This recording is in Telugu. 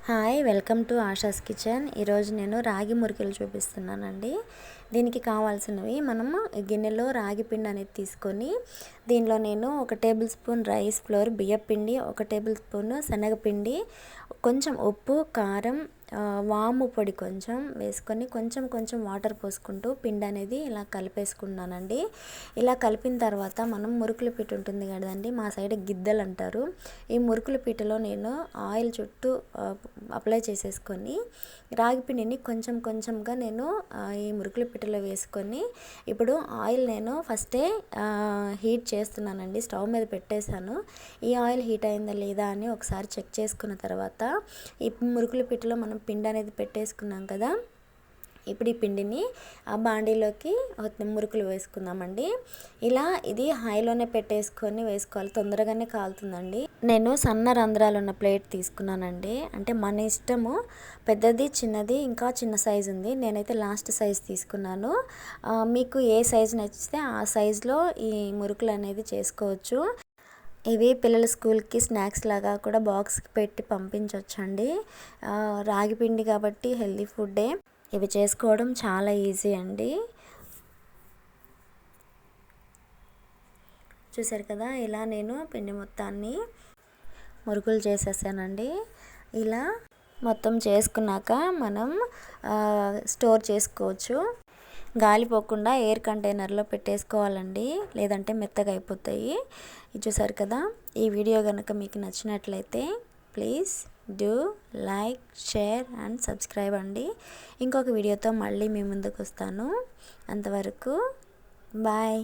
Hi, welcome to ASHAs kitchen. ఈరోజు నేను రాగి మురికిలు చూపిస్తున్నానండి. దీనికి కావాల్సినవి మనము గిన్నెలో రాగి పిండి అనేది తీసుకొని దీనిలో నేను 1 టేబుల్ స్పూన్ రైస్ ఫ్లోర్ బియ్యపిండి, 1 టేబుల్ స్పూన్ శనగపిండి, కొంచెం ఉప్పు, కారం, వాము పొడి కొంచెం వేసుకొని కొంచెం కొంచెం వాటర్ పోసుకుంటూ పిండి అనేది ఇలా కలిపేసుకున్నానండి. ఇలా కలిపిన తర్వాత మనం మురుకుల పీట ఉంటుంది కదండి, మా సైడ్ గిద్దలు అంటారు. ఈ మురుకుల పీటలో నేను ఆయిల్ చుట్టూ అప్లై చేసేసుకొని రాగి పిండిని కొంచెం కొంచెంగా నేను ఈ మురుకుల పీటలో వేసుకొని ఇప్పుడు ఆయిల్ నేను ఫస్టే హీట్ చేస్తున్నానండి. స్టవ్ మీద పెట్టేశాను. ఈ ఆయిల్ హీట్ అయిందా లేదా అని ఒకసారి చెక్ చేసుకున్న తర్వాత ఈ మురుకుల పీటలో మనం పిండి అనేది పెట్టేసుకున్నాం కదా, ఇప్పుడు ఈ పిండిని ఆ బాండీలోకి మురుకులు వేసుకుందామండి. ఇలా ఇది హైలోనే పెట్టేసుకొని వేసుకోవాలి, తొందరగానే కాలుతుందండి. నేను సన్న రంధ్రాలు ఉన్న ప్లేట్ తీసుకున్నానండి. అంటే మన ఇష్టము, పెద్దది చిన్నది ఇంకా చిన్న సైజు ఉంది. నేనైతే లాస్ట్ సైజ్ తీసుకున్నాను. మీకు ఏ సైజు నచ్చితే ఆ సైజులో ఈ మురుకులు అనేది చేసుకోవచ్చు. ఇవి పిల్లల స్కూల్కి స్నాక్స్ లాగా కూడా బాక్స్కి పెట్టి పంపించవచ్చండి. రాగి పిండి కాబట్టి హెల్దీ ఫుడ్డే. ఇవి చేసుకోవడం చాలా ఈజీ అండి. చూసారు కదా, ఇలా నేను పిండి మొత్తాన్ని మురుకులు చేసేసానండి. ఇలా మొత్తం చేసుకున్నాక మనం స్టోర్ చేసుకోవచ్చు. గాలి పోకుండా ఎయిర్ కంటైనర్లో పెట్టేసుకోవాలండి, లేదంటే మెత్తగా అయిపోతాయి. ఇది చూసారు కదా. ఈ వీడియో కనుక మీకు నచ్చినట్లయితే please do like, share and subscribe అండి. ఇంకొక వీడియోతో మళ్ళీ మీ ముందుకు వస్తాను. అంతవరకు బాయ్.